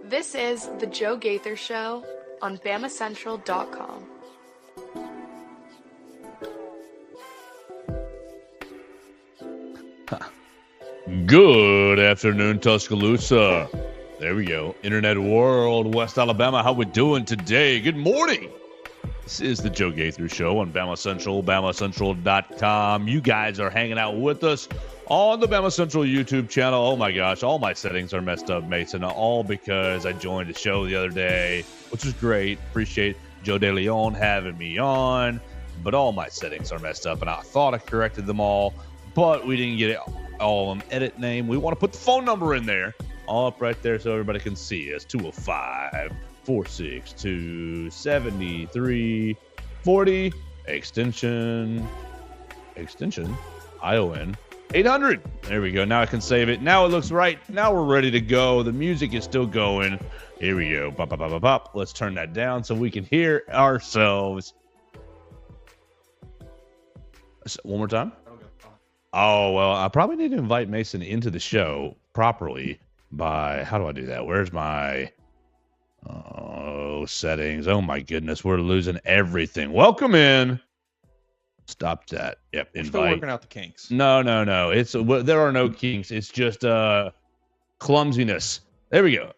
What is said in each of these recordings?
This is The Joe Gaither Show on BamaCentral.com. Good afternoon, Tuscaloosa. There we go. Internet world, West Alabama. How we doing today? Good morning. This is the Joe Gaither Show on Bama Central, BamaCentral.com. You guys are hanging out with us on the Bama Central YouTube channel. Oh my gosh, all my settings are messed up, Mason. All because I joined the show the other day, which was great. Appreciate Joe De Leon having me on. But all my settings are messed up, and I thought I corrected them all, but we didn't get it all on edit name. We want to put the phone number in there, all up right there so everybody can see us. 205-462-7340, extension ION 800. There we go. Now I can save it. Now it looks right. Now we're ready to go. The music is still going. Here we go. Pop, pop, pop, pop, pop. Let's turn that down so we can hear ourselves. One more time. Oh, well, I probably need to invite Mason into the show properly by, how do I do that? Where's my settings? Oh, my goodness. We're losing everything. Welcome in. Stop that. Yep. We're still working out the kinks. No. There are no kinks. It's just clumsiness. There we go.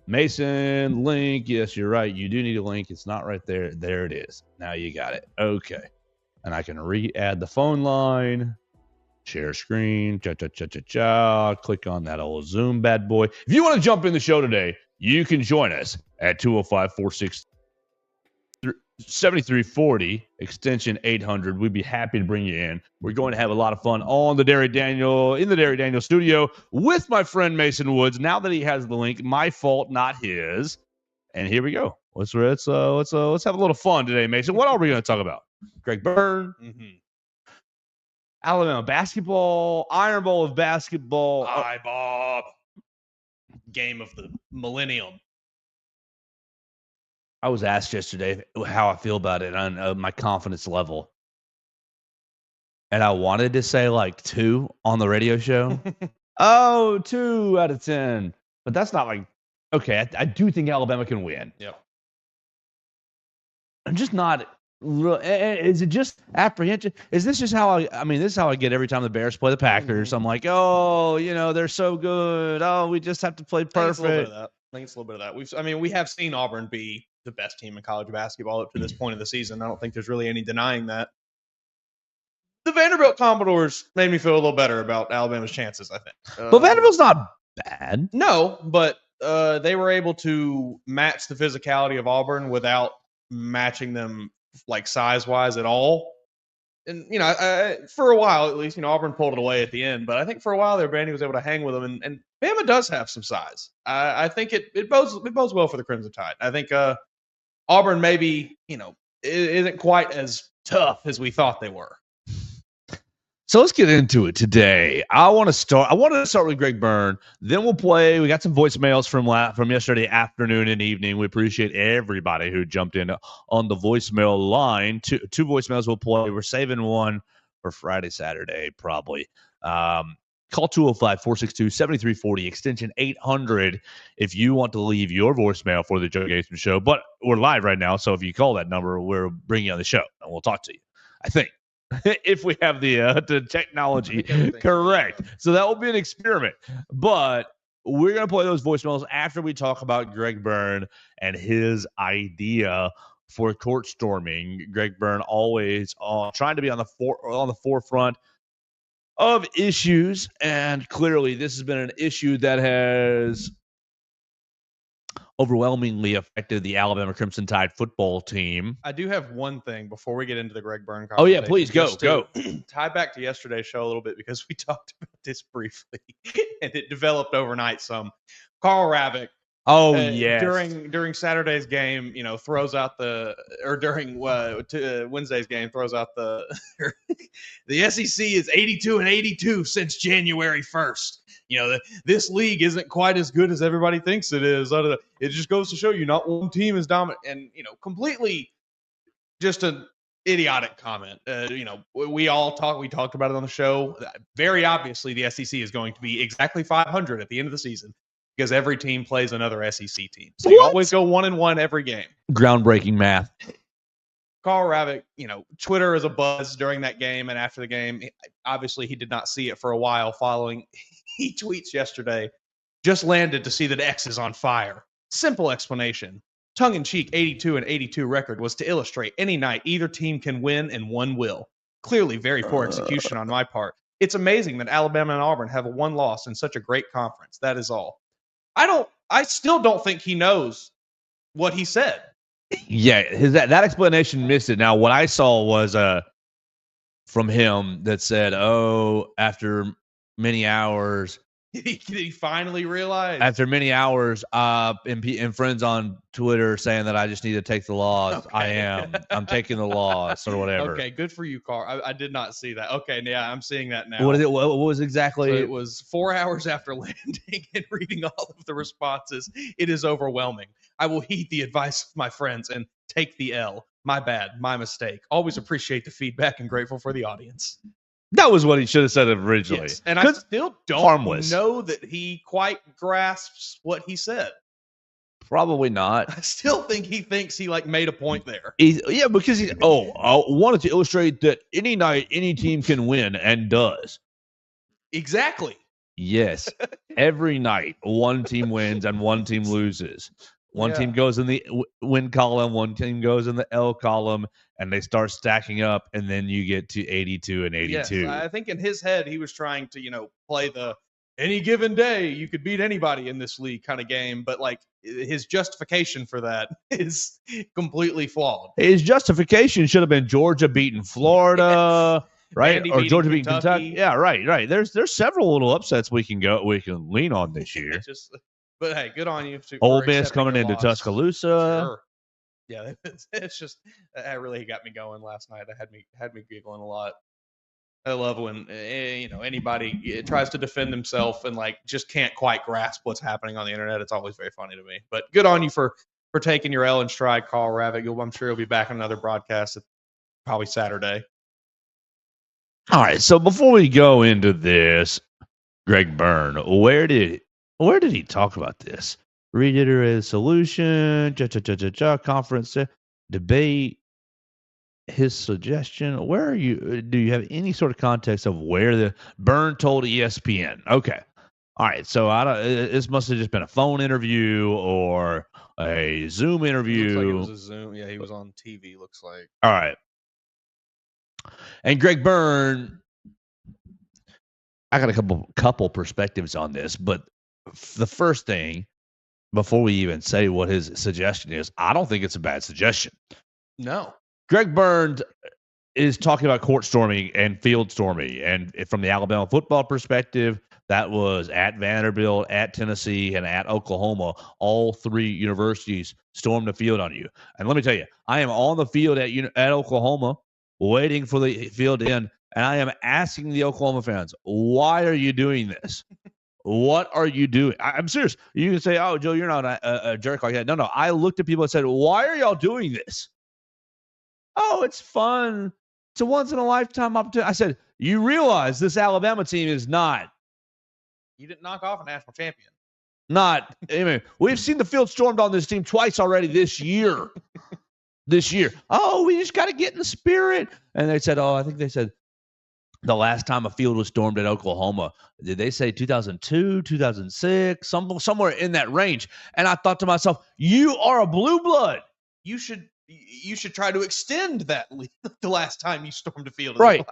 Mason, link. Yes, you're right. You do need a link. It's not right there. There it is. Now you got it. Okay. And I can re-add the phone line. Share screen, click on that old Zoom bad boy. If you want to jump in the show today, you can join us at 205-463-7340, extension 800. We'd be happy to bring you in. We're going to have a lot of fun on the Derry Daniel, in the Derry Daniel studio with my friend Mason Woods. Now that he has the link, my fault, not his. And here we go. Let's have a little fun today, Mason. What are we going to talk about? Greg Byrne. Mm-hmm. Alabama basketball, Iron Bowl of basketball. IBOB. Game of the millennium. I was asked yesterday how I feel about it on my confidence level. And I wanted to say like 2 on the radio show. 2 out of 10. But that's not like, okay, I do think Alabama can win. Yep. I'm just not... Is it just apprehension? Is this just how this is how I get every time the Bears play the Packers. I'm like, they're so good. Oh, we just have to play perfect. I think it's a little bit of that. We have seen Auburn be the best team in college basketball up to this point of the season. I don't think there's really any denying that. The Vanderbilt Commodores made me feel a little better about Alabama's chances, I think. But Vanderbilt's not bad. No, but they were able to match the physicality of Auburn without matching them like size-wise at all. And, for a while, at least, Auburn pulled it away at the end. But I think for a while there, Vandy was able to hang with them. And Bama does have some size. I think it bodes well for the Crimson Tide. I think Auburn maybe, isn't quite as tough as we thought they were. So let's get into it today. I want to start with Greg Byrne. Then we'll play. We got some voicemails from yesterday afternoon and evening. We appreciate everybody who jumped in on the voicemail line. Two voicemails we'll play. We're saving one for Friday, Saturday, probably. Call 205-462-7340, extension 800 if you want to leave your voicemail for the Joe Gaither Show. But we're live right now, so if you call that number, we're bringing you on the show, and we'll talk to you, I think. If we have the technology correct. So that will be an experiment. But we're going to play those voicemails after we talk about Greg Byrne and his idea for court storming. Greg Byrne always trying to be on the forefront of issues. And clearly this has been an issue that has overwhelmingly affected the Alabama Crimson Tide football team. I do have one thing before we get into the Greg Byrne conversation. Oh, yeah, please go. Tie back to yesterday's show a little bit because we talked about this briefly and it developed overnight some. Carl Ravik. Oh, yes. During Saturday's game, throws out during Wednesday's game, throws out the SEC is 82-82 since January 1st. This league isn't quite as good as everybody thinks it is. It just goes to show you not one team is dominant, and completely just an idiotic comment. We talked about it on the show. Very obviously, the SEC is going to be exactly 500 at the end of the season. because every team plays another SEC team. So you always go 1-1 every game. Groundbreaking math. Carl Ravik, Twitter is a buzz during that game and after the game. Obviously, he did not see it for a while following. He tweets yesterday, just landed to see that X is on fire. Simple explanation. Tongue-in-cheek 82-82 record was to illustrate any night either team can win and one will. Clearly very poor execution on my part. It's amazing that Alabama and Auburn have a one loss in such a great conference. That is all. I still don't think he knows what he said. Yeah, that explanation missed it. Now, what I saw was from him that said, after many hours. Did he finally realize? After many hours, and friends on Twitter saying that I just need to take the loss. Okay. I'm taking the loss or whatever. Okay, good for you, Carl. I did not see that. Okay, yeah, I'm seeing that now. What was exactly? So it was 4 hours after landing and reading all of the responses. It is overwhelming. I will heed the advice of my friends and take the L. My bad, my mistake. Always appreciate the feedback and grateful for the audience. That was what he should have said originally. Yes. And I still don't know that he quite grasps what he said. Probably not. I still think he thinks he made a point there. Because I wanted to illustrate that any night any team can win and does. Exactly. Yes. Every night one team wins and one team loses. One team goes in the win column, one team goes in the L column, and they start stacking up, and then you get to 82 and 82. Yes, I think in his head he was trying to, play the any given day you could beat anybody in this league kind of game, but his justification for that is completely flawed. His justification should have been Georgia beating Florida, right? Vandy or Georgia beating Kentucky. Yeah, right. There's several little upsets we can lean on this year. But hey, good on you. Ole Miss coming into Tuscaloosa. Sure. Yeah, it's just that really got me going last night. It had me giggling a lot. I love when anybody tries to defend himself and just can't quite grasp what's happening on the internet. It's always very funny to me. But good on you for taking your L in stride, Carl Ravik. I'm sure you'll be back on another broadcast probably Saturday. All right. So before we go into this, Greg Byrne, where did he talk about this? Reiterated solution, conference, debate, his suggestion. Where are you? Do you have any sort of context of where the Byrne told ESPN? Okay. All right. So this must have just been a phone interview or a Zoom interview. Looks like it was a Zoom. Yeah, he was on TV, looks like. All right. And Greg Byrne, I got a couple perspectives on this, but the first thing, before we even say what his suggestion is, I don't think it's a bad suggestion. No. Greg Byrne is talking about court storming and field storming. And from the Alabama football perspective, that was at Vanderbilt, at Tennessee, and at Oklahoma. All three universities stormed the field on you. And let me tell you, I am on the field at Oklahoma waiting for the field to end, and I am asking the Oklahoma fans, why are you doing this? What are you doing? I'm serious. You can say, oh, Joe, you're not a jerk like that. No. I looked at people and said, why are y'all doing this? Oh, it's fun. It's a once-in-a-lifetime opportunity. I said, you realize this Alabama team is not. You didn't knock off a national champion. We've seen the field stormed on this team twice already this year. Oh, we just got to get in the spirit. And they said, I think they said, the last time a field was stormed at Oklahoma, did they say 2002, 2006, somewhere in that range? And I thought to myself, you are a blue blood. You should try to extend that the last time you stormed a field. Right.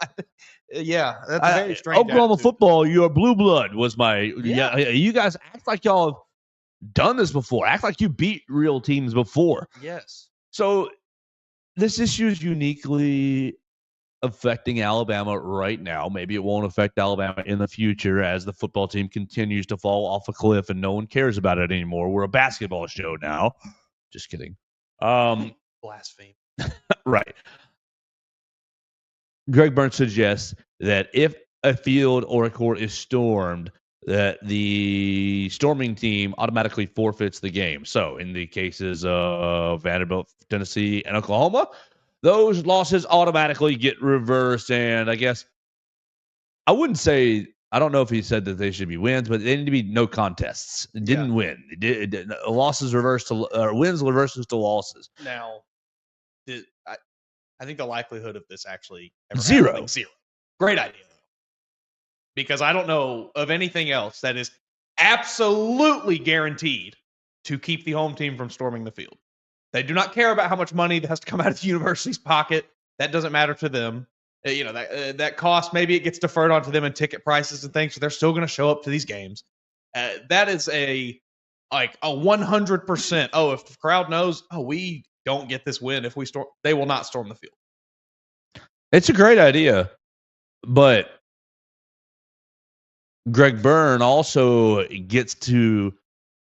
Yeah, that's a very strange Oklahoma attitude. Football, you're blue blood was my. Yeah. You guys act like y'all have done this before. Act like you beat real teams before. Yes. So this issue is uniquely affecting Alabama right now. Maybe it won't affect Alabama in the future as the football team continues to fall off a cliff and no one cares about it anymore. We're a basketball show now. Just kidding. Blaspheme. Right. Greg Byrne suggests that if a field or a court is stormed, that the storming team automatically forfeits the game. So in the cases of Vanderbilt, Tennessee, and Oklahoma, those losses automatically get reversed. And I guess I wouldn't say I don't know if he said that they should be wins, but they need to be no contests. It didn't win. Losses reversed to wins reverses to losses. Now, I think the likelihood of this actually ever Zero. happening, zero. Great idea, though. Because I don't know of anything else that is absolutely guaranteed to keep the home team from storming the field. They do not care about how much money has to come out of the university's pocket. That doesn't matter to them. That cost, maybe it gets deferred onto them in ticket prices and things, so they're still going to show up to these games. That is a 100%. Oh, if the crowd knows, we don't get this win if we storm, they will not storm the field. It's a great idea, but Greg Byrne also gets to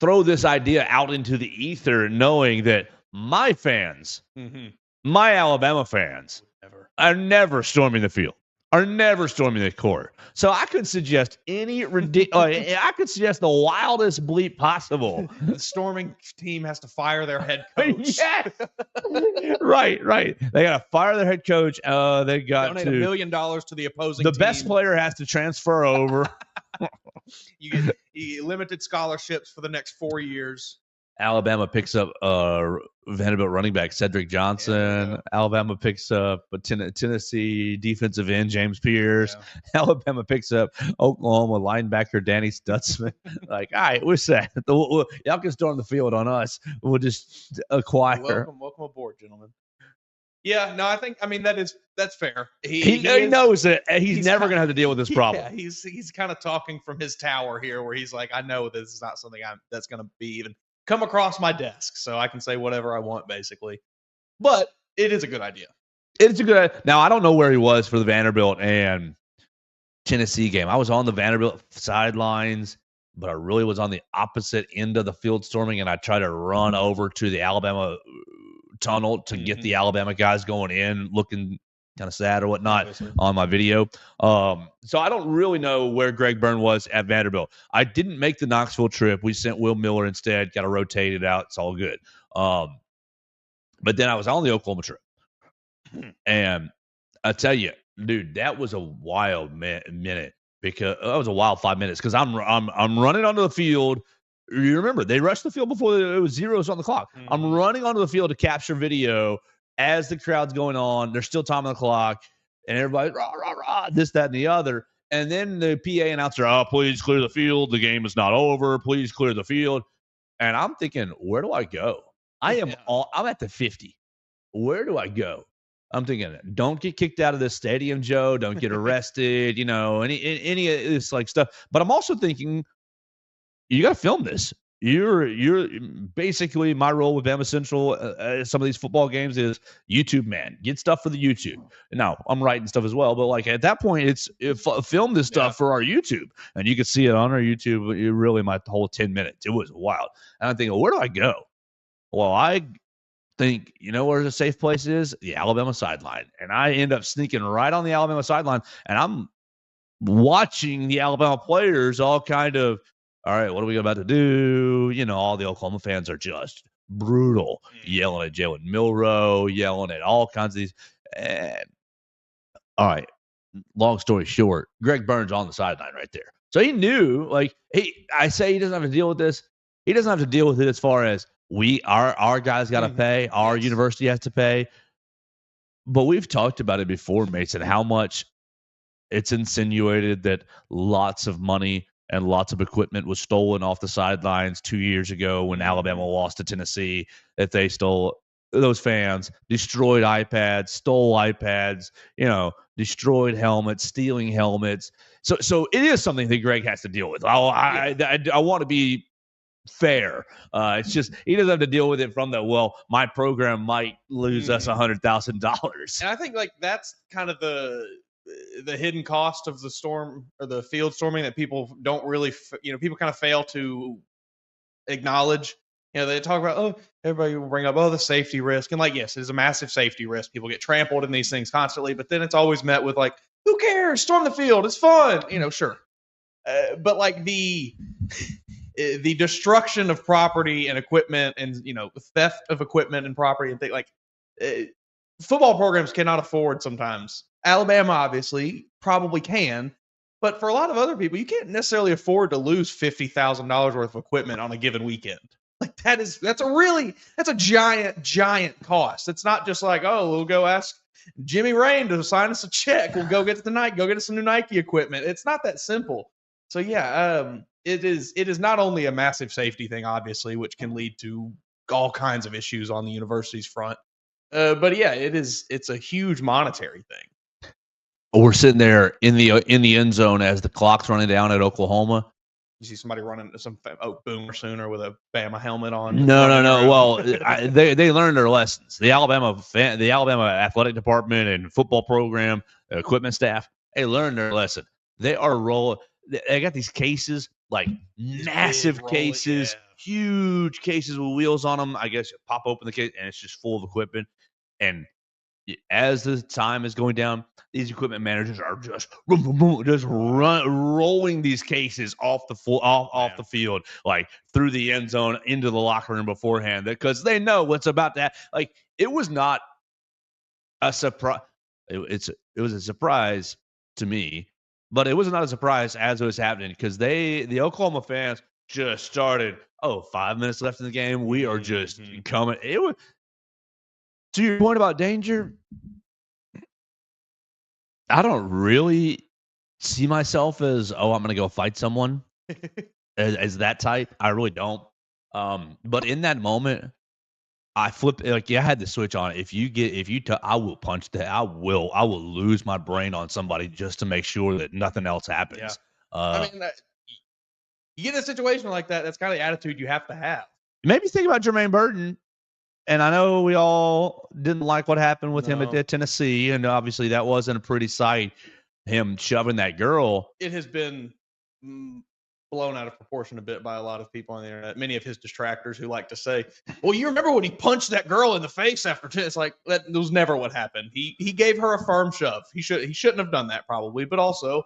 throw this idea out into the ether, knowing that my fans, my Alabama fans, are never storming the field, are never storming the court. So I could suggest I could suggest the wildest bleep possible. The storming team has to fire their head coach. Yes. Right. They got to fire their head coach. They got donate to $1 million to the opposing the team. best player has to transfer over. You get limited scholarships for the next 4 years. Alabama picks up Vanderbilt running back Cedric Johnson. Yeah. Alabama picks up Tennessee defensive end James Pierce. Yeah. Alabama picks up Oklahoma linebacker Danny Stutzman. Like, all right, we're set. Y'all can storm the field on us. We'll just acquire. Welcome aboard, gentlemen. Yeah, no, that's fair. He knows that he's never going to have to deal with this problem. Yeah, he's kind of talking from his tower here, where he's like, I know this is not something that's going to be even come across my desk, so I can say whatever I want, basically. But it is a good idea. It's a good idea. Now, I don't know where he was for the Vanderbilt and Tennessee game. I was on the Vanderbilt sidelines, but I really was on the opposite end of the field storming, and I tried to run over to the Alabama tunnel to get the Alabama guys going in, looking kind of sad or whatnot on my video. So I don't really know where Greg Byrne was at Vanderbilt. I didn't make the Knoxville trip. We sent Will Miller instead, got to rotate it out. It's all good. But then I was on the Oklahoma trip. And I tell you, dude, that was a wild minute, because that was a wild 5 minutes, because I'm running onto the field. You remember, they rushed the field before it was zeros on the clock. I'm running onto the field to capture video as the crowd's going on. There's still time on the clock, and everybody's rah, rah, rah, this, that, and the other. And then the PA announcer, please clear the field. The game is not over. Please clear the field. And I'm thinking, where do I go? I'm at the 50. Where do I go? I'm thinking, don't get kicked out of this stadium, Joe. Don't get arrested, any of this like stuff. But I'm also thinking, you got to film this. You're basically, my role with Bama Central, some of these football games, is YouTube man. Get stuff for the YouTube. Now, I'm writing stuff as well, but like at that point, film this stuff for our YouTube, and you can see it on our YouTube. Really, my whole 10 minutes. It was wild. And I'm thinking, where do I go? Well, I think, where the safe place is? The Alabama sideline. And I end up sneaking right on the Alabama sideline, and I'm watching the Alabama players all kind of, all right, what are we about to do? All the Oklahoma fans are just brutal, yelling at Jalen Milroe, yelling at all kinds of these. And all right, long story short, Greg Byrne's on the sideline right there. So he knew, I say he doesn't have to deal with this. He doesn't have to deal with it as far as our guys got to pay, our university has to pay. But we've talked about it before, Mason, how much it's insinuated that lots of money and lots of equipment was stolen off the sidelines 2 years ago when Alabama lost to Tennessee, that they stole. Those fans destroyed iPads, stole iPads, destroyed helmets, stealing helmets. So it is something that Greg has to deal with. I want to be fair. It's just he doesn't have to deal with it from my program might lose us $100,000. And I think that's kind of the hidden cost of the storm, or the field storming, that people don't really, people kind of fail to acknowledge. They talk about, everybody will bring up, the safety risk. And yes, it is a massive safety risk. People get trampled in these things constantly, but then it's always met with who cares? Storm the field. It's fun. Sure. But the destruction of property and equipment, and, theft of equipment and property and things football programs cannot afford sometimes. Alabama obviously probably can, But for a lot of other people, you can't necessarily afford to lose $50,000 worth of equipment on a given weekend. Like that's a giant cost. It's not just like, oh, we'll go ask Jimmy Rain to sign us a check. We'll go get us some new Nike equipment. It's not that simple. So yeah, it is not only a massive safety thing, obviously, which can lead to all kinds of issues on the university's front. But yeah, it's a huge monetary thing. We're sitting there in the end zone as the clock's running down at Oklahoma. You see somebody running some boomer sooner with a Bama helmet on. No. Well, they learned their lessons. The Alabama athletic department and football program, equipment staff, they learned their lesson. They are rolling. They got these cases, like massive cases, huge cases with wheels on them. I guess you pop open the case and it's just full of equipment. And as the time is going down, these equipment managers are just rolling these cases off the field, like through the end zone into the locker room beforehand, because they know what's about to happen. Like, it was not a surprise. It was a surprise to me, but it was not a surprise as it was happening, because the Oklahoma fans just started. 5 minutes left in the game. We are just coming. It was, to your point about danger, I don't really see myself as, I'm going to go fight someone as that type. I really don't. But in that moment, I flip, I had the switch on. I will punch that. I will lose my brain on somebody just to make sure that nothing else happens. Yeah. You get in a situation like that, that's kind of the attitude you have to have. Maybe think about Jermaine Burton. And I know we all didn't like what happened with him at Tennessee, and obviously that wasn't a pretty sight, him shoving that girl. It has been blown out of proportion a bit by a lot of people on the internet. Many of his detractors who like to say, well, you remember when he punched that girl in the face after 10? It's like, that was never what happened. He gave her a firm shove. He shouldn't have done that probably, but also,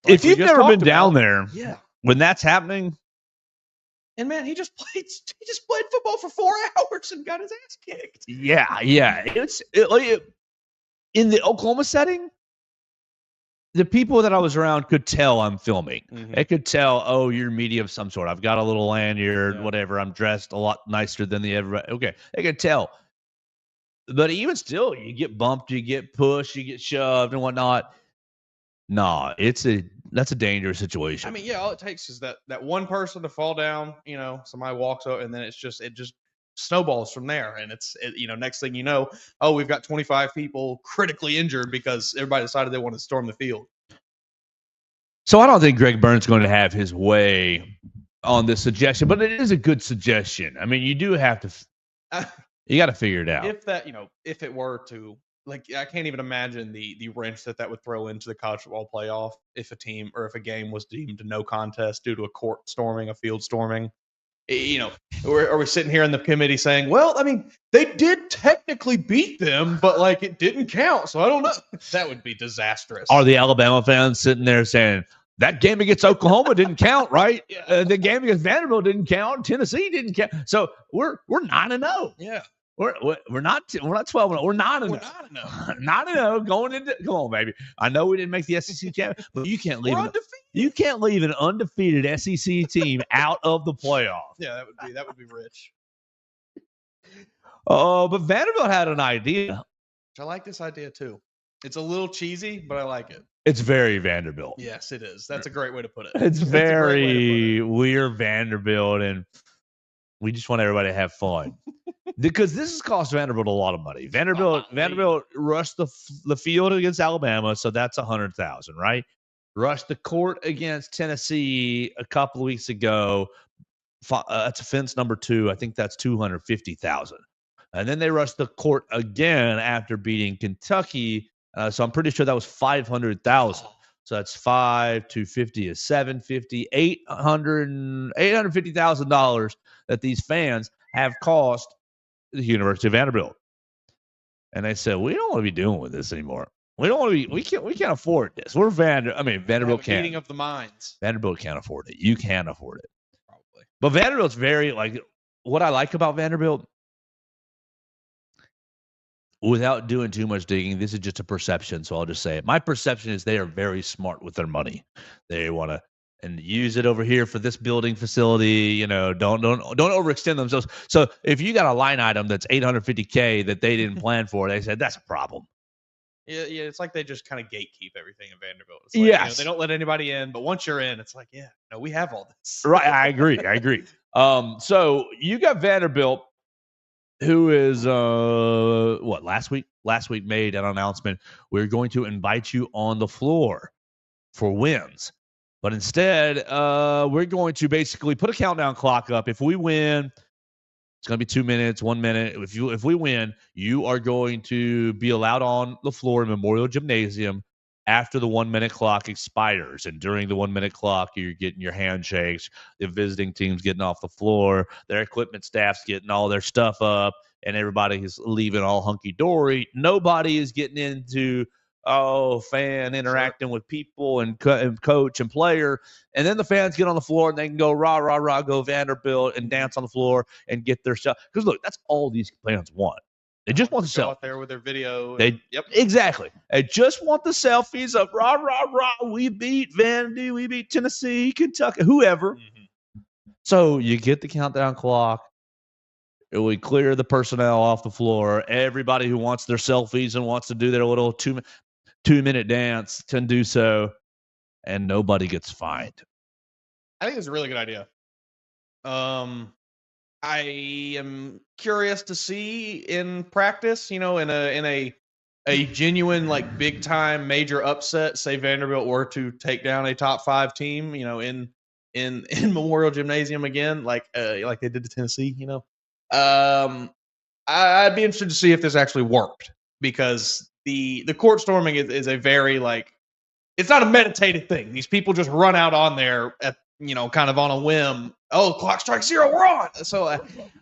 like, if you've never been down there, when that's happening. And man, he just played football for 4 hours and got his ass kicked. Yeah. In the Oklahoma setting, the people that I was around could tell I'm filming. Mm-hmm. They could tell, you're media of some sort. I've got a little lanyard, whatever. I'm dressed a lot nicer than everybody. Okay, they could tell. But even still, you get bumped, you get pushed, you get shoved and whatnot. No, that's a dangerous situation. I mean, all it takes is that one person to fall down, somebody walks up, and then it just snowballs from there. And next thing you know, we've got 25 people critically injured because everybody decided they wanted to storm the field. So I don't think Greg Byrne's going to have his way on this suggestion, but it is a good suggestion. I mean, you do have to, you got to figure it out. If it were to, I can't even imagine the wrench that would throw into the college football playoff if a team or if a game was deemed no contest due to a court storming, a field storming. Are we sitting here in the committee saying, well, I mean, they did technically beat them, but it didn't count, so I don't know. That would be disastrous. Are the Alabama fans sitting there saying, that game against Oklahoma didn't count, right? The game against Vanderbilt didn't count. Tennessee didn't count. So we're 9-0. Yeah. We're not 12-0. We're 9-0. 9-0 going into. Come on, baby. I know we didn't make the SEC champion, but you can't leave. You can't leave an undefeated SEC team out of the playoff. Yeah, that would be rich. But Vanderbilt had an idea. I like this idea too. It's a little cheesy, but I like it. It's very Vanderbilt. Yes, it is. That's a great way to put it. It's very weird Vanderbilt, and we just want everybody to have fun. Because this has cost Vanderbilt a lot of money. Vanderbilt rushed the field against Alabama, so that's $100,000, right? Rushed the court against Tennessee a couple of weeks ago. That's offense number 2. I think that's $250,000. And then they rushed the court again after beating Kentucky. So I'm pretty sure that was $500,000. So that's 5, 250 is 750, $850,000 that these fans have cost the University of Vanderbilt. And they said, we don't want to be dealing with this anymore. We don't want to be. We can't afford this. We're Vanderbilt can't. Meeting of the minds. Vanderbilt can't afford it. You can't afford it. Probably. But Vanderbilt's very what I like about Vanderbilt. without doing too much digging, this is just a perception, so I'll just say it. My perception is they are very smart with their money. They want to and use it over here for this building facility. Don't overextend themselves. So if you got a line item that's $850K that they didn't plan for, they said that's a problem. Yeah, it's like they just kind of gatekeep everything at Vanderbilt. It's like, yes, they don't let anybody in, but once you're in, it's like, we have all this. Right, I agree. So you got Vanderbilt, who is last week made an announcement. We're going to invite you on the floor for wins. But instead, we're going to basically put a countdown clock up. If we win, it's going to be 2 minutes, 1 minute. If we win, you are going to be allowed on the floor in Memorial Gymnasium after the 1 minute clock expires. And during the 1 minute clock, you're getting your handshakes. The visiting team's getting off the floor. Their equipment staff's getting all their stuff up. And everybody is leaving all hunky-dory. Nobody is getting into fan interacting with people and coach and player. And then the fans get on the floor and they can go rah, rah, rah, go Vanderbilt and dance on the floor and get their stuff. Because, look, that's all these fans want. They just want the selfie. Out there with their video. Exactly. They just want the selfies of rah, rah, rah. We beat Vandy. We beat Tennessee, Kentucky, whoever. Mm-hmm. So you get the countdown clock. We clear the personnel off the floor. Everybody who wants their selfies and wants to do their little 2 minute dance can do so, and nobody gets fined. I think it's a really good idea. I am curious to see in practice, in a genuine, like, big time major upset, say Vanderbilt were to take down a top 5 team, in Memorial Gymnasium again, like they did to Tennessee, I'd be interested to see if this actually worked, because the court storming is a very, like, it's not a meditated thing. These people just run out on there at, kind of on a whim. Oh, clock strikes 0, we're on. So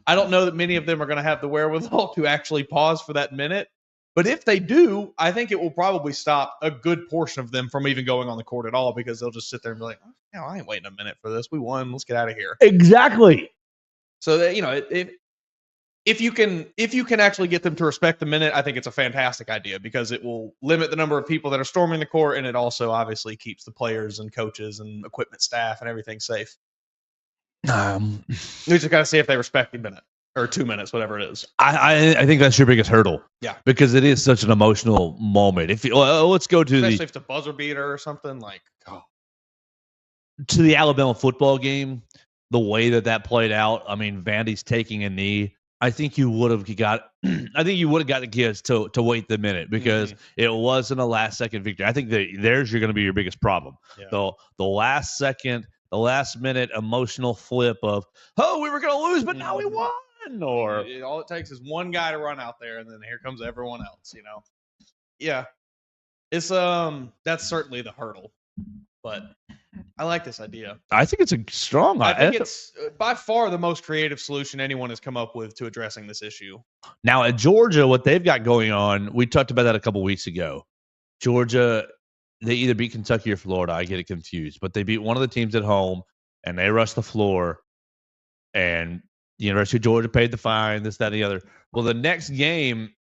I don't know that many of them are going to have the wherewithal to actually pause for that minute. But if they do, I think it will probably stop a good portion of them from even going on the court at all, because they'll just sit there and be like, I ain't waiting a minute for this. We won. Let's get out of here. Exactly. So that, if you can actually get them to respect the minute, I think it's a fantastic idea, because it will limit the number of people that are storming the court, and it also obviously keeps the players and coaches and equipment staff and everything safe. We just got to see if they respect the minute or 2 minutes, whatever it is. I think that's your biggest hurdle. Yeah, because it is such an emotional moment. Let's go to especially if it's a buzzer beater or something, like, to the Alabama football game, the way that played out. I mean, Vandy's taking a knee. I think you would have got the kids to wait the minute, because it wasn't a last second victory. I think there's going to be your biggest problem. Yeah. The last minute emotional flip of, we were going to lose, but now we won. Or all it takes is one guy to run out there, and then here comes everyone else. Yeah, it's that's certainly the hurdle, but I like this idea. I think it's a strong idea. I think it's by far the most creative solution anyone has come up with to addressing this issue. Now, at Georgia, what they've got going on, we talked about that a couple weeks ago. Georgia, they either beat Kentucky or Florida. I get it confused. But they beat one of the teams at home, and they rushed the floor, and the University of Georgia paid the fine, this, that, and the other. Well, the next game,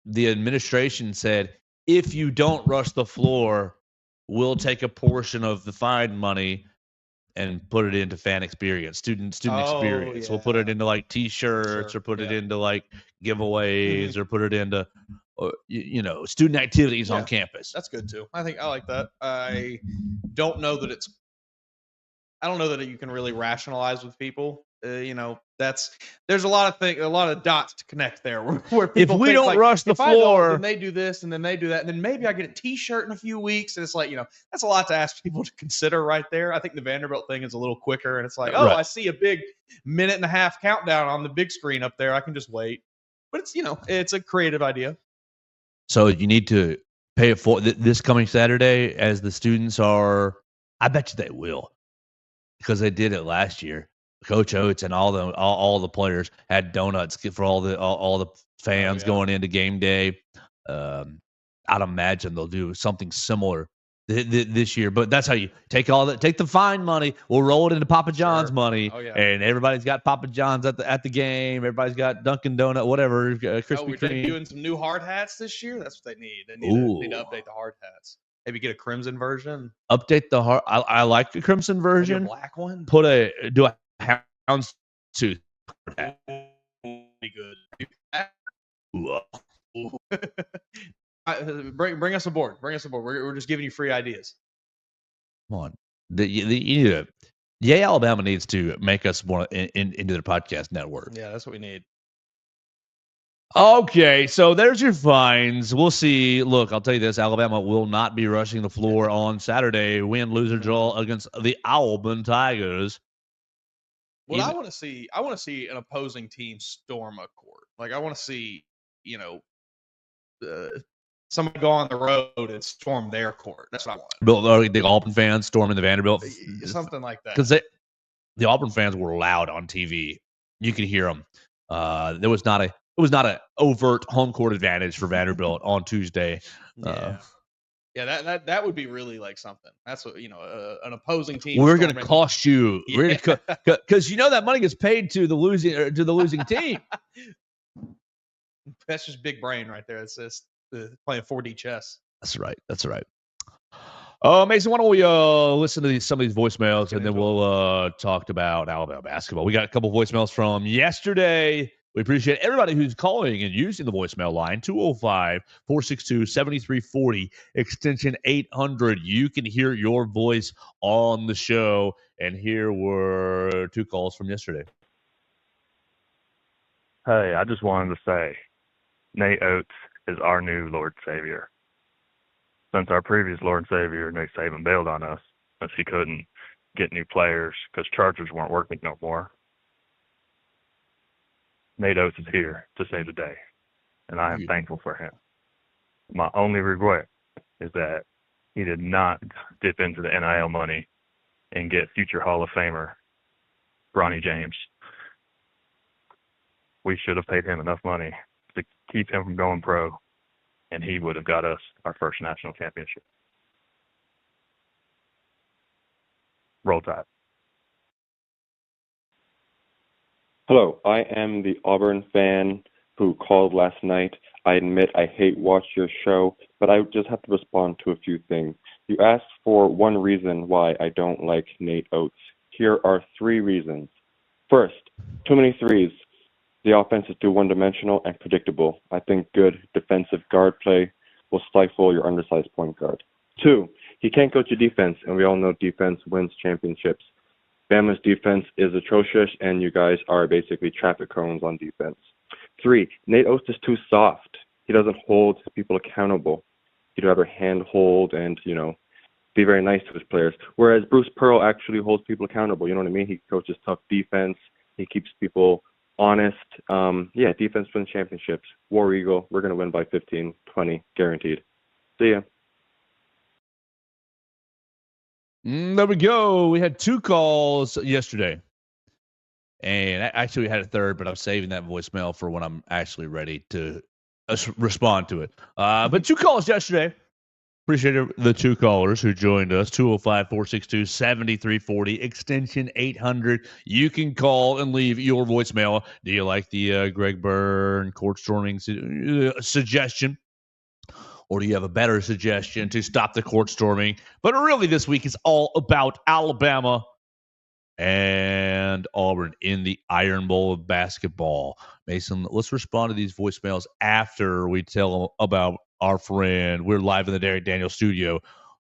the administration said, if you don't rush the floor, we'll take a portion of the fine money and put it into fan experience, student experience. Yeah. We'll put it into, like, T-shirts, or put it into, like, giveaways, or put it into, student activities on campus. That's good too. I like that. I don't know that you can really rationalize with people. There's a lot of dots to connect there. Where people if we don't rush the floor, then they do this, and then they do that, and then maybe I get a T-shirt in a few weeks, and it's like, that's a lot to ask people to consider right there. I think the Vanderbilt thing is a little quicker, and it's like, I see a big 1.5-minute countdown on the big screen up there. I can just wait. But it's it's a creative idea. So you need to pay it for this coming Saturday, as the students are. I bet you they will, because they did it last year. Coach Oates and all the players had donuts for all the fans going into game day. I'd imagine they'll do something similar this year. But that's how you take the fine money. We'll roll it into Papa John's money. Oh, yeah. And everybody's got Papa John's at the game. Everybody's got Dunkin' Donut, whatever, Krispy we're Kreme. debuting some new hard hats this year. That's what they need. They need to update the hard hats. Maybe get a crimson version. Update the hard. I like the crimson version. Maybe a black one. Do a houndstooth hat. Be good. Bring us aboard. Bring us aboard. We're just giving you free ideas. Come on. Yay, Alabama needs to make us more into their podcast network. Yeah, that's what we need. Okay, so there's your fines. We'll see. Look, I'll tell you this. Alabama will not be rushing the floor on Saturday. Win, lose, or draw against the Auburn Tigers. What I want to see an opposing team storm a court. Like, I want to see, somebody go on the road and storm their court. That's what I want. The Auburn fans storming the Vanderbilt. Something like that. Because the Auburn fans were loud on TV. You could hear them. It was not an overt home court advantage for Vanderbilt on Tuesday. That would be really like something. That's what an opposing team. We're going to cost you. Because that money gets paid to the losing team. That's just big brain right there. It's just playing 4D chess. That's right. Mason, why don't we listen to some of these voicemails, and then we'll talk about Alabama basketball. We got a couple voicemails from yesterday. We appreciate everybody who's calling and using the voicemail line, 205-462-7340, extension 800. You can hear your voice on the show. And here were two calls from yesterday. Hey, I just wanted to say Nate Oates is our new Lord Savior. Since our previous Lord Savior, Nick Saban, bailed on us since he couldn't get new players because Chargers weren't working no more, Nate Oates is here to save the day, and I am thankful for him. My only regret is that he did not dip into the NIL money and get future Hall of Famer Bronny James. We should have paid him enough money to keep him from going pro, and he would have got us our first national championship. Roll Tide. Hello, I am the Auburn fan who called last night. I admit I hate watch your show, but I just have to respond to a few things. You asked for one reason why I don't like Nate Oates. Here are 3 reasons. First, too many threes. The offense is too one-dimensional and predictable. I think good defensive guard play will stifle your undersized point guard. 2, he can't coach a defense, and we all know defense wins championships. Bama's defense is atrocious, and you guys are basically traffic cones on defense. 3, Nate Oates is too soft. He doesn't hold people accountable. He'd rather hand-hold and, be very nice to his players. Whereas Bruce Pearl actually holds people accountable. You know what I mean? He coaches tough defense. He keeps people honest. Defense wins championships. War Eagle, we're going to win by 15, 20, guaranteed. See ya. There we go. We had 2 calls yesterday. And actually we had a third, but I'm saving that voicemail for when I'm actually ready to respond to it. But 2 calls yesterday. Appreciate the 2 callers who joined us. 205-462-7340, extension 800. You can call and leave your voicemail. Do you like the Greg Byrne court storming suggestion? Or do you have a better suggestion to stop the court storming? But really this week is all about Alabama and Auburn in the Iron Bowl of basketball. Mason, let's respond to these voicemails after we tell them about our friend. We're live in the Derek Daniels studio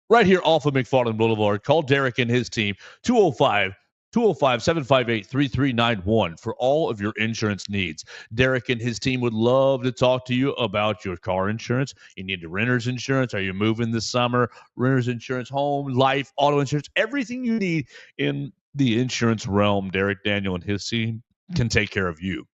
right here off of McFarland Boulevard. Call Derek and his team, 205-758-3391 for all of your insurance needs. Derek and his team would love to talk to you about your car insurance. You need the renter's insurance. Are you moving this summer? Renter's insurance, home, life, auto insurance, everything you need in the insurance realm. Derek Daniel and his team can take care of you.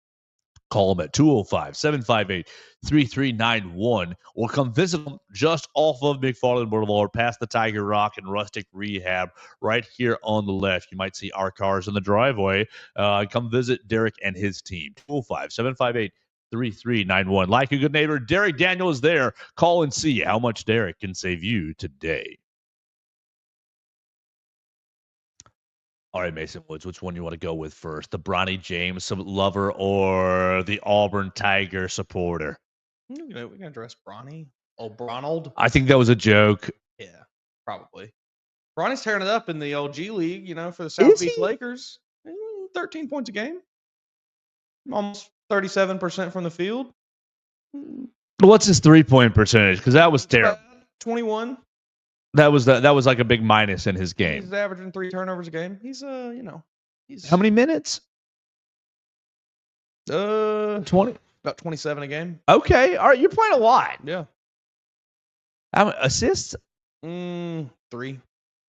Call them at 205-758-3391 or come visit them just off of McFarland Boulevard past the Tiger Rock and Rustic Rehab right here on the left. You might see our cars in the driveway. Come visit Derek and his team. 205-758-3391. Like a good neighbor, Derek Daniel is there. Call and see how much Derek can save you today. All right, Mason Woods, which one you want to go with first? The Bronny James lover or the Auburn Tiger supporter? We're gonna address Bronny. Oh, Bronald. I think that was a joke. Yeah, probably. Bronny's tearing it up in the old G League, for the South Beach Lakers. 13 points a game. Almost 37% from the field. What's his 3-point percentage? Because that was terrible. 21. That was like a big minus in his game. He's averaging 3 turnovers a game. He's he's how many minutes? 20. About 27 a game. Okay, all right, you're playing a lot. Yeah. How many assists? 3.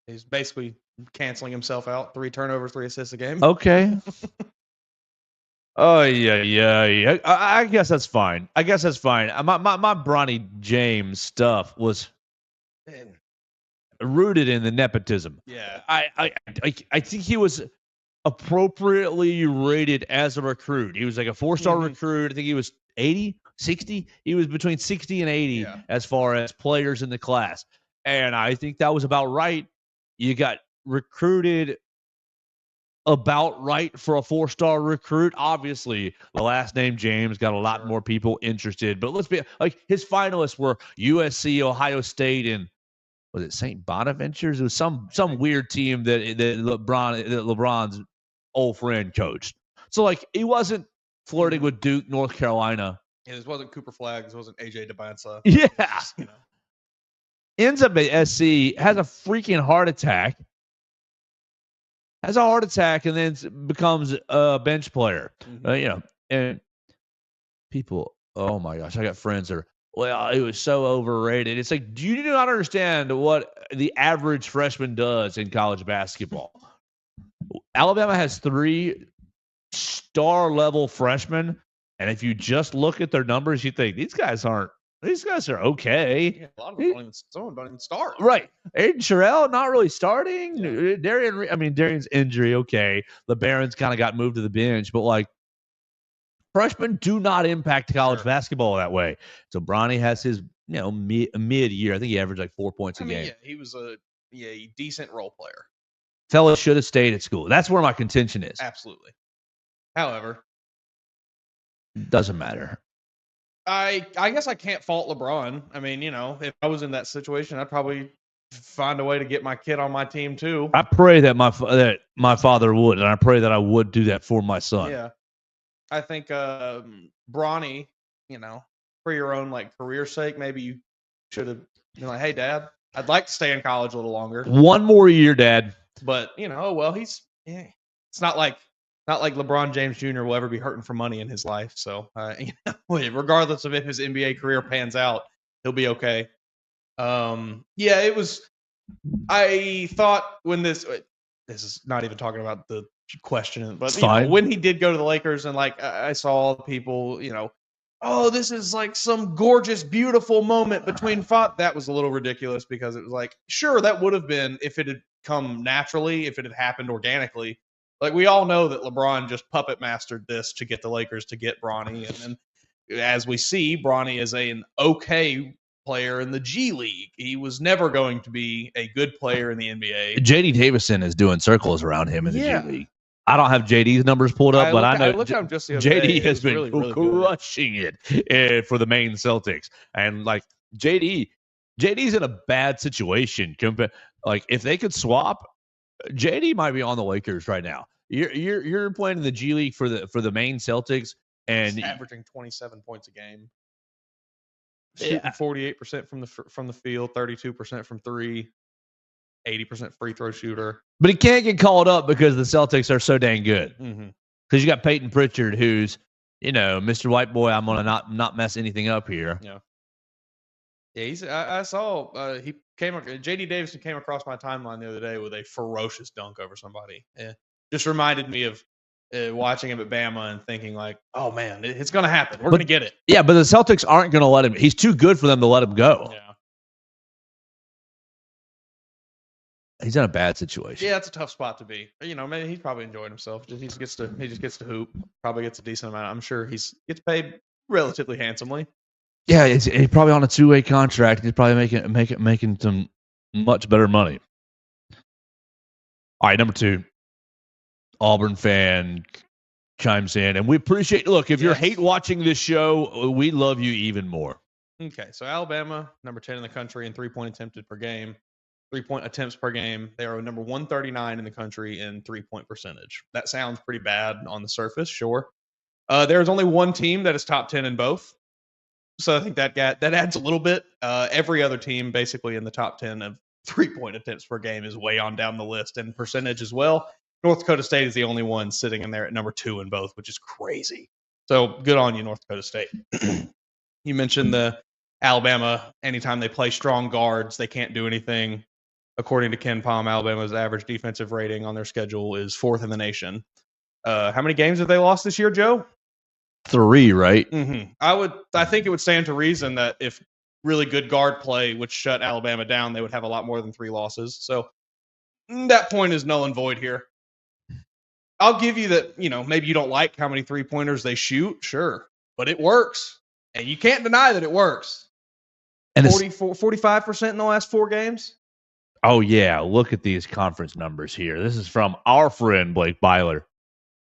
He's basically canceling himself out. 3 turnovers, 3 assists a game. Okay. Oh yeah. I guess that's fine. My Bronny James stuff was rooted in the nepotism. Yeah. I think he was appropriately rated as a recruit. He was like a 4-star recruit. I think he was 80, 60. He was between 60 and 80 as far as players in the class. And I think that was about right. You got recruited about right for a 4-star recruit. Obviously, the last name James got a lot more people interested. But let's be like, his finalists were USC, Ohio State, and was it St. Bonaventures? It was some weird team that LeBron's old friend coached. So like, he wasn't flirting with Duke, North Carolina. Yeah, this wasn't Cooper Flagg. This wasn't AJ DeBansa. Yeah. Ends up at SC, has a freaking heart attack. And then becomes a bench player. And people, oh my gosh, I got friends that are, well, it was so overrated. It's like, do you not understand what the average freshman does in college basketball? Alabama has 3 star-level freshmen, and if you just look at their numbers, you think these guys are okay. Yeah, a lot of them don't even start. Right. Aiden Sherrill, not really starting. Yeah. Darian's injury, okay. LeBaron's kind of got moved to the bench, but like, freshmen do not impact college basketball that way. So Bronny has his, mid-year. I think he averaged like 4 points a game. Yeah, he was a decent role player. Fella should have stayed at school. That's where my contention is. Absolutely. However, doesn't matter. I guess I can't fault LeBron. I mean, if I was in that situation, I'd probably find a way to get my kid on my team too. I pray that my father would, and I pray that I would do that for my son. Yeah. I think Bronny, for your own career sake, maybe you should have been like, "Hey, Dad, I'd like to stay in college a little longer. 1 more year, Dad." But it's not like LeBron James Jr. will ever be hurting for money in his life. So regardless of if his NBA career pans out, he'll be okay. It was. I thought when this is not even talking about the question, but when he did go to the Lakers and I saw all the people, oh, this is like some gorgeous, beautiful moment between that was a little ridiculous because it was like, sure, that would have been if it had come naturally, if it had happened organically. Like, we all know that LeBron just puppet mastered this to get the Lakers to get Bronny. And then, as we see, Bronny is an okay player in the G League. He was never going to be a good player in the NBA. J.D. Davison is doing circles around him in the G League. I don't have JD's numbers pulled up, but I know JD has been really crushing it for the Maine Celtics. And JD's in a bad situation. If they could swap, JD might be on the Lakers right now. You're playing in the G League for the Maine Celtics, and he's averaging 27 points a game, shooting 48% from the field, 32% from 3, 80% free throw shooter. But he can't get called up because the Celtics are so dang good. Because you got Peyton Pritchard, who's Mr. White Boy. I'm gonna not mess anything up here. Yeah. I saw JD Davison came across my timeline the other day with a ferocious dunk over somebody. Yeah. Just reminded me of watching him at Bama and thinking like, oh man, it's going to happen. We're going to get it. Yeah, but the Celtics aren't going to let him. He's too good for them to let him go. Yeah. He's in a bad situation. Yeah, it's a tough spot to be. Maybe he's probably enjoying himself. He just gets to hoop. Probably gets a decent amount. I'm sure he gets paid relatively handsomely. Yeah, he's probably on a 2-way contract. He's probably making some much better money. All right, number 2. Auburn fan chimes in, and we appreciate. Look, if you're hate watching this show, we love you even more. Okay, so Alabama, number 10 in the country in 3-point attempted per game, 3-point attempts per game. They are number 139 in the country in 3-point percentage. That sounds pretty bad on the surface, sure. There's only one team that is top 10 in both, so I think that adds a little bit. Every other team, basically in the top 10 of 3-point attempts per game, is way on down the list in percentage as well. North Dakota State is the only one sitting in there at number 2 in both, which is crazy. So good on you, North Dakota State. You mentioned the Alabama, anytime they play strong guards, they can't do anything. According to Ken Palm, Alabama's average defensive rating on their schedule is 4th in the nation. How many games have they lost this year, Joe? 3, right? Mm-hmm. I think it would stand to reason that if really good guard play would shut Alabama down, they would have a lot more than 3 losses. So that point is null and void here. I'll give you that, maybe you don't like how many 3-pointers they shoot, sure, but it works. And you can't deny that it works. And 45% in the last 4 games. Oh, yeah. Look at these conference numbers here. This is from our friend, Blake Byler.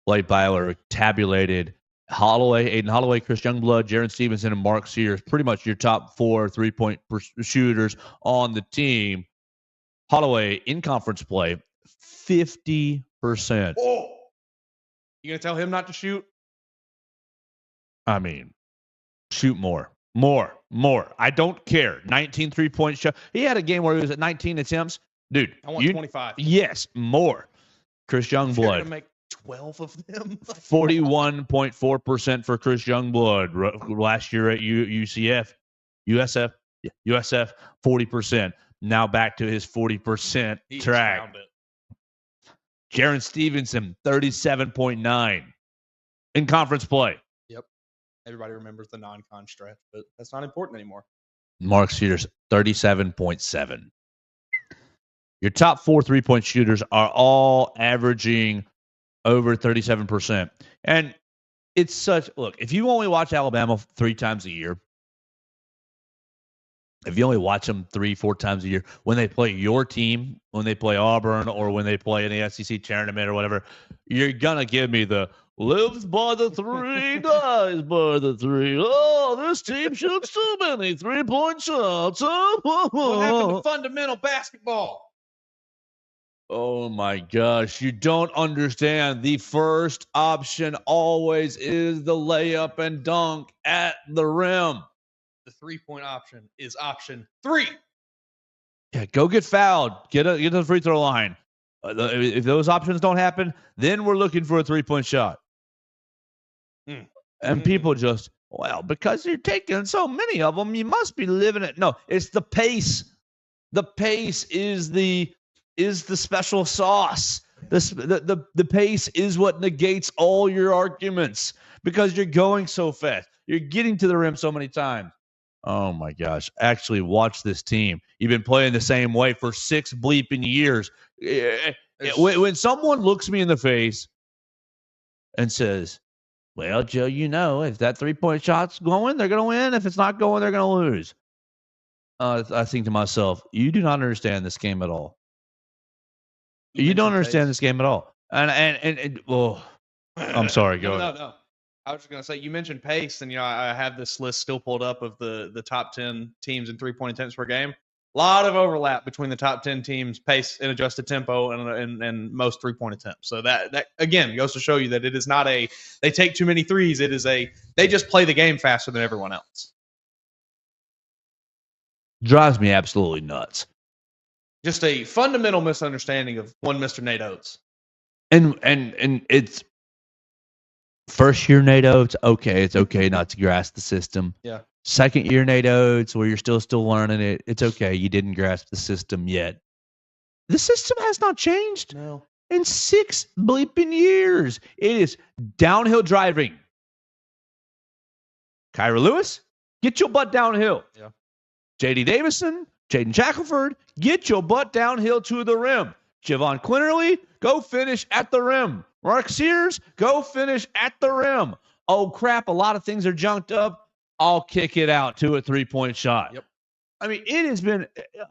Blake Byler tabulated Aiden Holloway, Chris Youngblood, Jaron Stevenson, and Mark Sears. Pretty much your top 4 3-point shooters on the team. Holloway, in conference play, 50%. Oh. You going to tell him not to shoot? I mean, shoot more. I don't care. 19 3-point shot. He had a game where he was at 19 attempts. Dude, I want 25. Yes, more. Chris Youngblood. You're going to make 12 of them. 41.4% for Chris Youngblood last year at USF, 40%. Now back to his 40% track. Jaron Stevenson, 37.9 in conference play. Yep. Everybody remembers the non-con stretch, but that's not important anymore. Mark Sears, 37.7. Your top 4 3-point shooters are all averaging over 37%. And it's look, if you only watch Alabama 3 times a year, if you only watch them 3-4 times a year, when they play your team, when they play Auburn, or when they play in the SEC tournament or whatever, you're going to give me the lives by the 3, dies by the 3. Oh, this team shoots too many 3-point shots. What happened to fundamental basketball? Oh, my gosh. You don't understand. The first option always is the layup and dunk at the rim. The 3-point option is option 3. Yeah, go get fouled. Get to the free throw line. If those options don't happen, then we're looking for a 3-point shot. And people just, because you're taking so many of them, you must be living it. No, it's the pace. The pace is the special sauce. The pace is what negates all your arguments because you're going so fast. You're getting to the rim so many times. Oh, my gosh. Actually, watch this team. You've been playing the same way for 6 bleeping years. When someone looks me in the face and says, well, Joe, if that 3-point shot's going, they're going to win. If it's not going, they're going to lose. I think to myself, you do not understand this game at all. You don't understand this game at all. And I'm sorry. Go ahead. No. I was just going to say, you mentioned pace, and I have this list still pulled up of the top 10 teams in 3-point attempts per game. A lot of overlap between the top 10 teams' pace and adjusted tempo and most 3-point attempts. So that again goes to show you that it is not they take too many threes. It is they just play the game faster than everyone else. Drives me absolutely nuts. Just a fundamental misunderstanding of one Mr. Nate Oates. And it's first year Nate Oates, okay, it's okay not to grasp the system. Yeah. Second year Nate Oates, where you're still learning it, it's okay. You didn't grasp the system yet. The system has not changed in 6 bleeping years. It is downhill driving. Kyra Lewis, get your butt downhill. Yeah. J.D. Davison, Jaden Shackelford, get your butt downhill to the rim. Javon Quinterly, go finish at the rim. Mark Sears, go finish at the rim. Oh, crap, a lot of things are junked up. I'll kick it out to a 3-point shot. Yep. I mean, it has been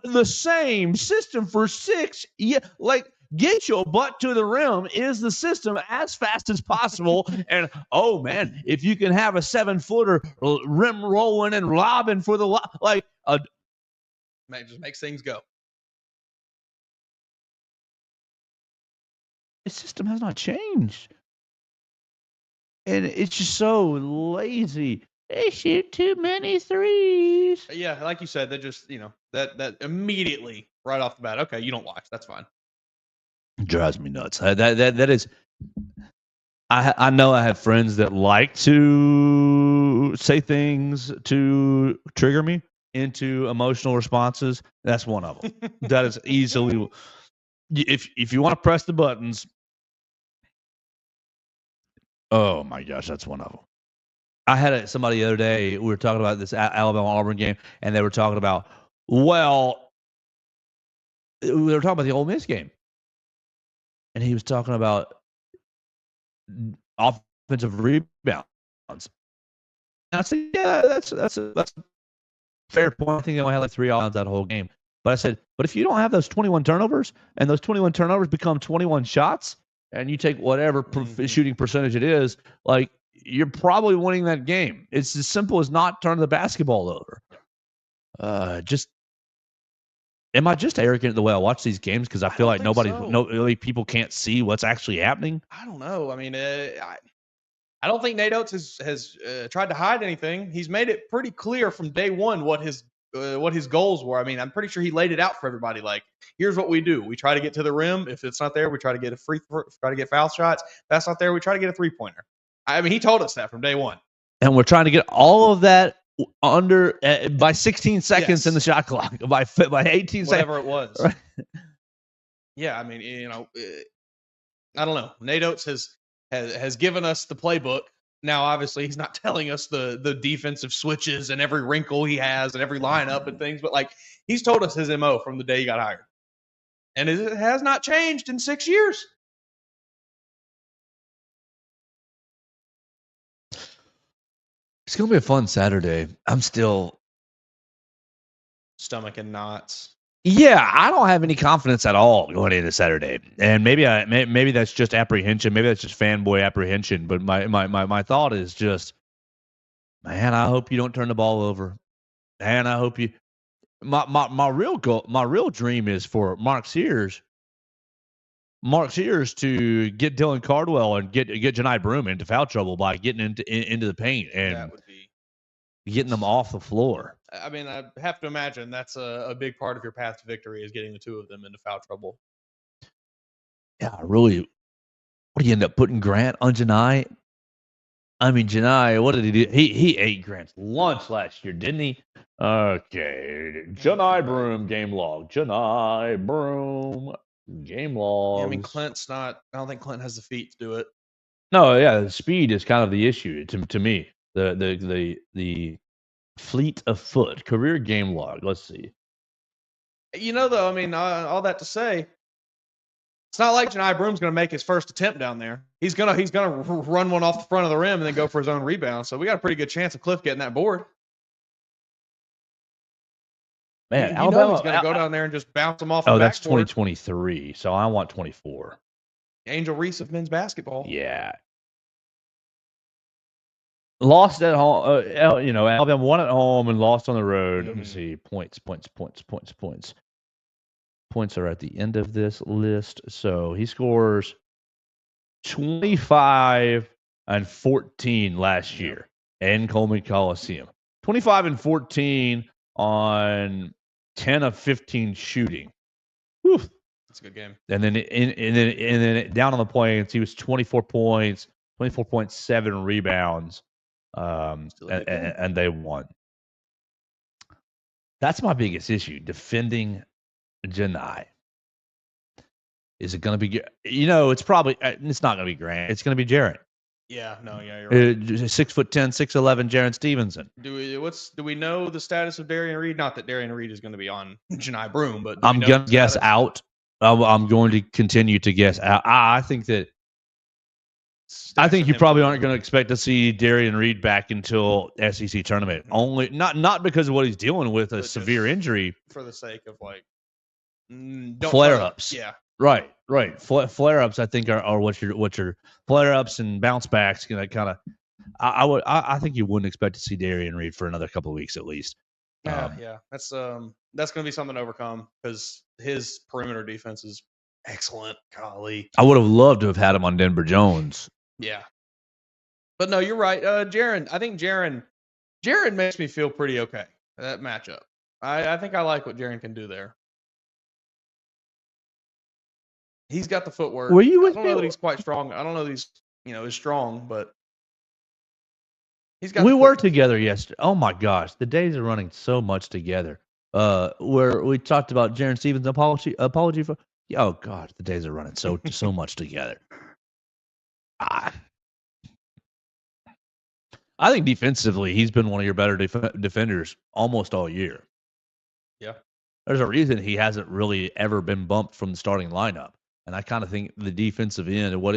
the same system for 6 years. Like, Get your butt to the rim is the system as fast as possible. And, oh, man, if you can have a 7-footer rim rolling and lobbing for the like Man, it just makes things go. the system has not changed. And it's just so lazy. They shoot too many threes. Yeah, like you said, they just, that immediately right off the bat, okay, you don't watch. That's fine. It drives me nuts. That is. I know I have friends that like to say things to trigger me into emotional responses. That's one of them. That is easily. If you want to press the buttons. Oh my gosh, that's one of them. I had somebody the other day. We were talking about this Alabama-Auburn game, and they were talking about, well, we were talking about the Ole Miss game, and he was talking about offensive rebounds. And I said, yeah, that's a fair point. I think they only had like 3 rebounds that whole game. But I said, but if you don't have those 21 turnovers, and those 21 turnovers become 21 shots, and you take whatever shooting percentage it is, like, you're probably winning that game. It's as simple as not turning the basketball over. Am I just arrogant the way I watch these games because I feel like people can't see what's actually happening? I don't know. I mean, I don't think Nate Oates has tried to hide anything. He's made it pretty clear from day one what his goals were. I mean, I'm pretty sure he laid it out for everybody. Like, here's what we do: we try to get to the rim. If it's not there, we try to get try to get foul shots. If that's not there, we try to get a 3-pointer. I mean, he told us that from day one. And we're trying to get all of that under by 16 seconds in the shot clock, by 18 seconds. Whatever it was. Right. Yeah, I mean, I don't know. Nate Oates has given us the playbook. Now, obviously, he's not telling us the defensive switches and every wrinkle he has and every lineup and things, but, like, he's told us his MO from the day he got hired. And it has not changed in 6 years. It's going to be a fun Saturday. I'm still stomach and knots. Yeah, I don't have any confidence at all going into Saturday. And maybe that's just apprehension. Maybe that's just fanboy apprehension. But my thought is just, man, I hope you don't turn the ball over. And I hope you my real goal, my real dream is for Mark Sears to get Dylan Cardwell and get Janai Broome into foul trouble by getting into the paint and that would be getting them off the floor. I mean, I have to imagine that's a big part of your path to victory is getting the two of them into foul trouble. Yeah, really. What do you end up putting Grant on Janai? I mean, Janai, what did he do? He ate Grant's lunch last year, didn't he? Okay, Janai Broome game log. Janai Broome. Game logs. Yeah, I mean, Clint's not. I don't think Clint has the feet to do it. No, yeah, the speed is kind of the issue to me. The fleet of foot career game log. Let's see. Though, I mean, all that to say, it's not like Janai Broome's going to make his first attempt down there. He's gonna run one off the front of the rim and then go for his own rebound. So we got a pretty good chance of Cliff getting that board. Man, Alabama's going to go down there and just bounce them off. Oh, that's 2023. So I want 24. Angel Reese of men's basketball. Yeah. Lost at home. Alabama won at home and lost on the road. Let me see. Points. Points are at the end of this list. So he scores 25 and 14 last year in Coleman Coliseum. 25 and 14 on 10 of 15 shooting. Whew. That's a good game. And then down on the points, he was 24 points, 24.7 rebounds, and they won. That's my biggest issue, defending Janai. Is it going to be? It's probably. It's not going to be Grant. It's going to be Jarrett. Yeah, you're right. 6'10", 6'11", Jarrett Stevenson. Do we know the status of Darian Reed? Not that Darian Reed is going to be on Janai Broome, but I'm going to guess out. I'm going to continue to guess out. I think you probably aren't going to expect to see Darian Reed back until SEC tournament. Only not because of what he's dealing with, a severe injury. For the sake of flare-ups. Yeah. Right. Flare-ups, I think, are what your flare-ups and bounce backs. Kind of. I think you wouldn't expect to see Darian Reed for another couple of weeks at least. Yeah. That's going to be something to overcome because his perimeter defense is excellent. Golly, I would have loved to have had him on Denver Jones. Yeah, but no, you're right. Jaren, I think Jaren makes me feel pretty okay. That matchup, I think I like what Jaren can do there. He's got the footwork. Were you I with don't me? know that he's quite strong. I don't know that he's is strong, but he's got. We were together yesterday. Oh my gosh, the days are running so much together. Where we talked about Jaren Stevens' apology for. Oh gosh, the days are running so much together. I think defensively, he's been one of your better defenders almost all year. Yeah, there's a reason he hasn't really ever been bumped from the starting lineup, and I kind of think the defensive end and what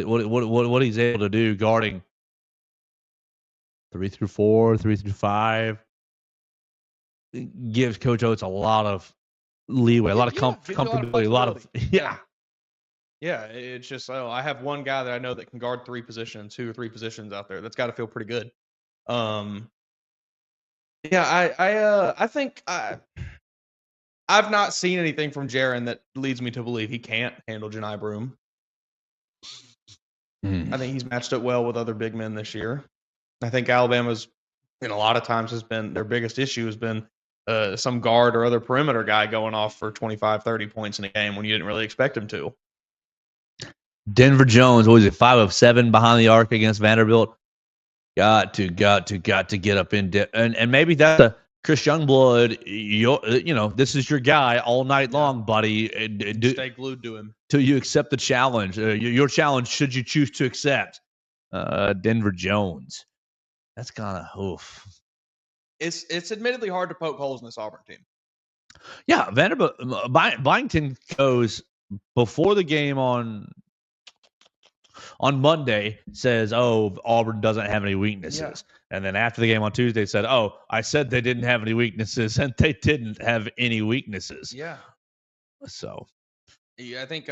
he's able to do guarding 3 through 4, 3 through 5 gives Coach Oates a lot of leeway, a lot of comfortability, a lot of Yeah, it's just I have one guy that I know that can guard 2 or 3 positions out there. That's got to feel pretty good. I think I've not seen anything from Jaren that leads me to believe he can't handle Janai Broome. I think he's matched up well with other big men this year. I think Alabama's, a lot of times, has been their biggest issue has been some guard or other perimeter guy going off for 25, 30 points in a game when you didn't really expect him to. Denver Jones, what was it, 5 of 7 behind the arc against Vanderbilt? Got to get up in depth. And maybe that's a Chris Youngblood, this is your guy all night long, buddy. Stay glued to him. Till you accept the challenge. Your challenge, should you choose to accept. Denver Jones. That's kind of oof. It's admittedly hard to poke holes in this Auburn team. Yeah, Vanderbilt. Byington goes before the game on Monday, says, "Oh, Auburn doesn't have any weaknesses," and then after the game on Tuesday said, "Oh, I said they didn't have any weaknesses, and they didn't have any weaknesses." Yeah. So, I think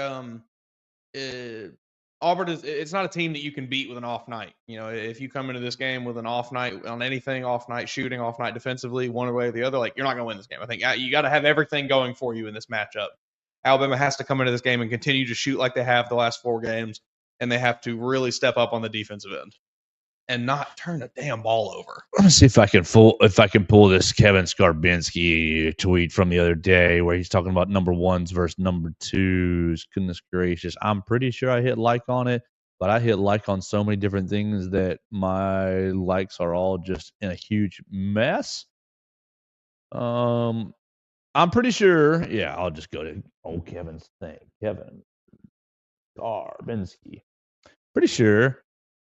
Auburn it's not a team that you can beat with an off night. If you come into this game with an off night on anything, off night shooting, off night defensively, one way or the other, you're not going to win this game. I think you got to have everything going for you in this matchup. Alabama has to come into this game and continue to shoot like they have the last 4 games, and they have to really step up on the defensive end and not turn the damn ball over. Let me see if I can pull this Kevin Skarbinski tweet from the other day where he's talking about number 1s versus number 2s. Goodness gracious. I'm pretty sure I hit like on it, but I hit like on so many different things that my likes are all just in a huge mess. I'm pretty sure. Yeah, I'll just go to old Kevin's thing. Kevin Skarbinski. Pretty sure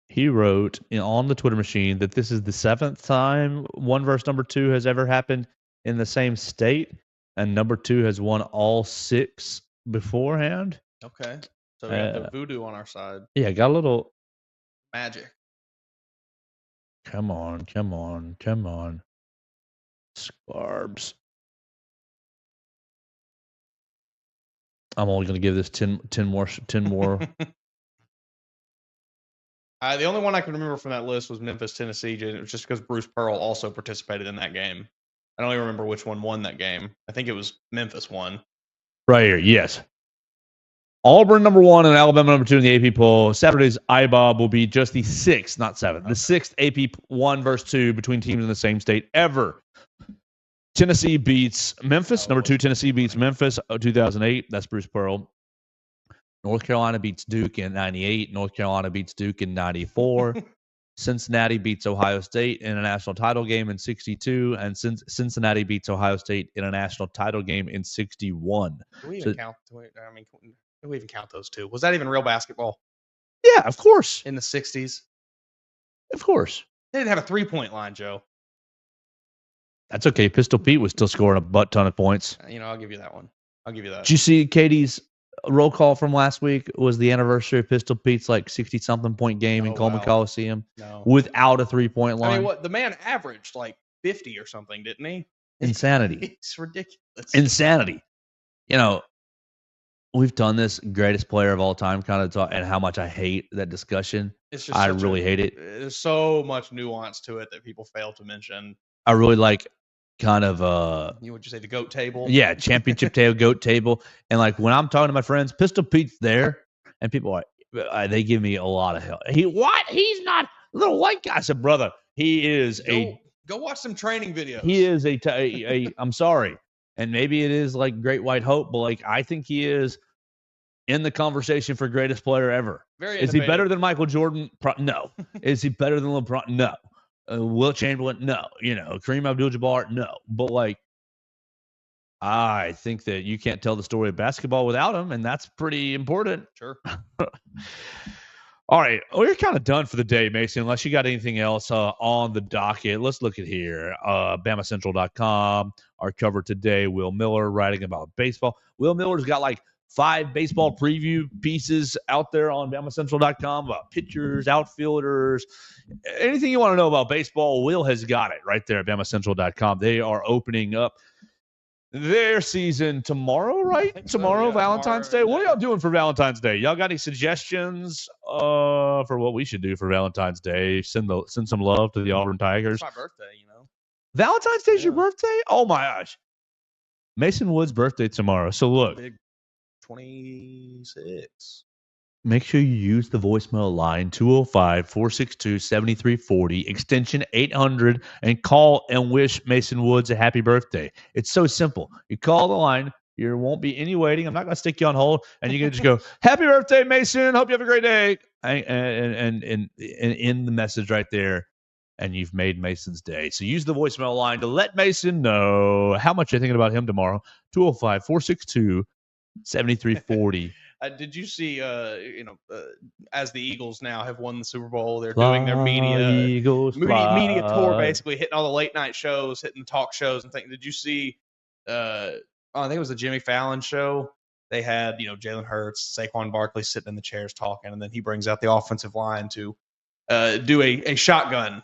he wrote on the Twitter machine that this is the 7th time 1 versus number 2 has ever happened in the same state, and number 2 has won all 6 beforehand. Okay. So we got the voodoo on our side. Yeah, got a little magic. Come on. Scarbs. I'm only going to give this 10 more. The only one I can remember from that list was Memphis, Tennessee. It was just because Bruce Pearl also participated in that game. I don't even remember which one won that game. I think it was Memphis won. Right here, yes. Auburn number 1 and Alabama number 2 in the AP poll. Saturday's IBOB will be just the 6th, not 7th. Okay. The 6th AP 1 versus 2 between teams in the same state ever. Tennessee beats Memphis. Number 2, Tennessee beats Memphis 2008. That's Bruce Pearl. North Carolina beats Duke in 98. North Carolina beats Duke in 94. Cincinnati beats Ohio State in a national title game in 62. And Cincinnati beats Ohio State in a national title game in 61. Do we even count those two? Was that even real basketball? Yeah, of course. In the 60s? Of course. They didn't have a 3-point line, Joe. That's okay. Pistol Pete was still scoring a butt ton of points. I'll give you that one. I'll give you that. Did you see Katie's roll call from last week? Was the anniversary of Pistol Pete's 60-something point game in Coleman Coliseum without a 3-point line? I mean, the man averaged 50 or something, didn't he? Insanity. It's ridiculous. Insanity. we've done this greatest player of all time kind of talk, and how much I hate that discussion. It's just I really hate it. There's so much nuance to it that people fail to mention. I really like kind of Would you say the GOAT table? Yeah, championship table, GOAT table. And like when I'm talking to my friends, Pistol Pete's there, and people are they give me a lot of hell. What? He's not a little white guy. I said, brother, he is go watch some training videos. He is I'm sorry. And maybe it is like Great White Hope, but like I think he is in the conversation for greatest player ever. Very Is he better than Michael Jordan? No. Is he better than LeBron? No. Wilt Chamberlain? No. Kareem Abdul-Jabbar? No. But like, I think that you can't tell the story of basketball without him, and that's pretty important. Sure. All right, we're kind of done for the day, Mason, unless you got anything else on the docket. Let's look at here. BamaCentral.com, our cover today, Will Miller writing about baseball. Will Miller's got like 5 baseball preview pieces out there on BamaCentral.com about pitchers, outfielders, anything you want to know about baseball. Will has got it right there at BamaCentral.com. They are opening up their season tomorrow, right? Tomorrow, yeah, Valentine's Day. What are y'all doing for Valentine's Day? Y'all got any suggestions for what we should do for Valentine's Day? Send some love to the Auburn Tigers. It's my birthday, Valentine's Day's your birthday? Oh my gosh. Mason Wood's birthday tomorrow. So look. Big 26. Make sure you use the voicemail line 205-462-7340, extension 800, and call and wish Mason Woods a happy birthday. It's so simple. You call the line. There won't be any waiting. I'm not going to stick you on hold. And you can just go, happy birthday, Mason. Hope you have a great day. And in the message right there. And you've made Mason's day. So use the voicemail line to let Mason know how much you're thinking about him tomorrow. 205-462-7340. Did you see, as the Eagles now have won the Super Bowl, they're doing their media tour, basically hitting all the late night shows, hitting the talk shows and things. Did you see, I think it was the Jimmy Fallon show. They had, Jalen Hurts, Saquon Barkley sitting in the chairs talking, and then he brings out the offensive line to do a shotgun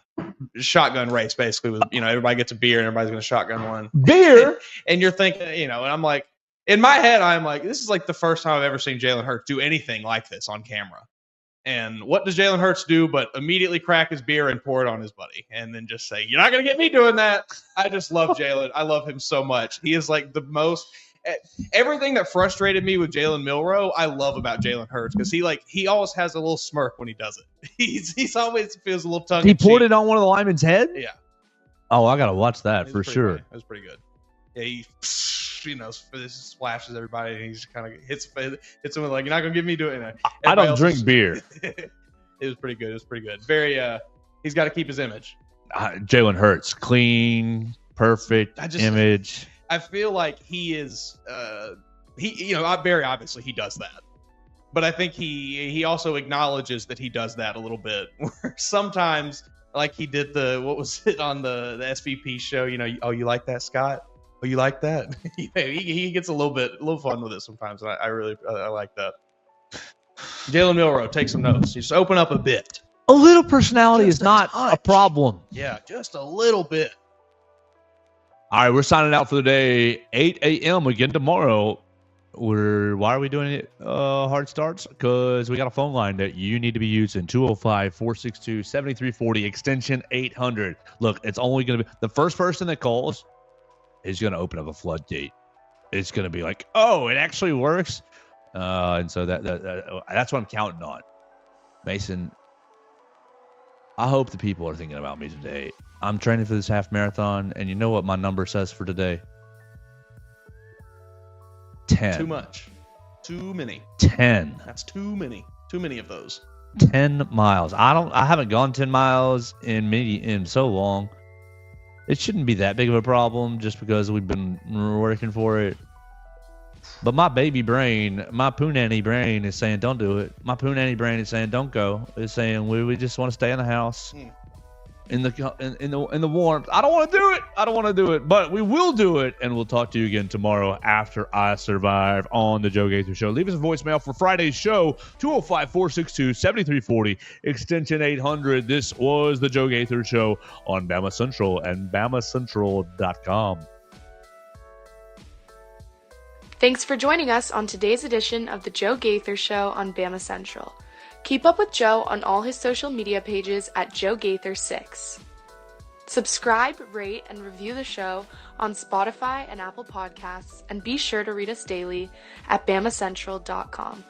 race, basically, with, everybody gets a beer and everybody's going to shotgun one. Beer? And you're thinking, and I'm like, in my head, I'm like, this is like the first time I've ever seen Jalen Hurts do anything like this on camera. And what does Jalen Hurts do but immediately crack his beer and pour it on his buddy and then just say, you're not going to get me doing that. I just love Jalen. I love him so much. He is like the most – everything that frustrated me with Jalen Milroe, I love about Jalen Hurts because he always has a little smirk when he does it. He's always feels a little tongue-in-cheek. He poured it on one of the linemen's head? Yeah. Oh, I got to watch that for sure. It was pretty good. Yeah, he splashes everybody, and he just kind of hits him with like, you're not gonna give me doing it. I don't drink beer. It was pretty good. Very he's got to keep his image. Jalen Hurts, clean, perfect image. I feel like he is very obviously he does that, but I think he also acknowledges that he does that a little bit. Where sometimes, like he did what was it on the SVP show? Oh, you like that, Scott? Oh, you like that? He gets a little fun with it sometimes. And I really like that. Jalen Milroe, take some notes. You just open up a bit. A little personality is not a problem. Yeah, just a little bit. All right, we're signing out for the day. 8 a.m. again tomorrow. Why are we doing it hard starts? Because we got a phone line that you need to be using. 205-462-7340, extension 800. Look, it's only going to be the first person that calls is going to open up a floodgate. It's going to be like, oh, it actually works. And so that's what I'm counting on. Mason, I hope the people are thinking about me today. I'm training for this half marathon, and you know what my number says for today? 10. Too much. Too many. 10. That's too many. Too many of those. 10 miles. I haven't gone 10 miles in so long. It shouldn't be that big of a problem just because we've been working for it. But my baby brain, my poonanny brain is saying, don't do it. My poonanny brain is saying, don't go. It's saying, we just want to stay in the house. In the warmth. I don't want to do it. But we will do it. And we'll talk to you again tomorrow after I survive on the Joe Gaither Show. Leave us a voicemail for Friday's show, 205-462-7340, extension 800. This was the Joe Gaither Show on Bama Central and BamaCentral.com. Thanks for joining us on today's edition of the Joe Gaither Show on Bama Central. Keep up with Joe on all his social media pages at Joe Gaither6. Subscribe, rate, and review the show on Spotify and Apple Podcasts, and be sure to read us daily at BamaCentral.com.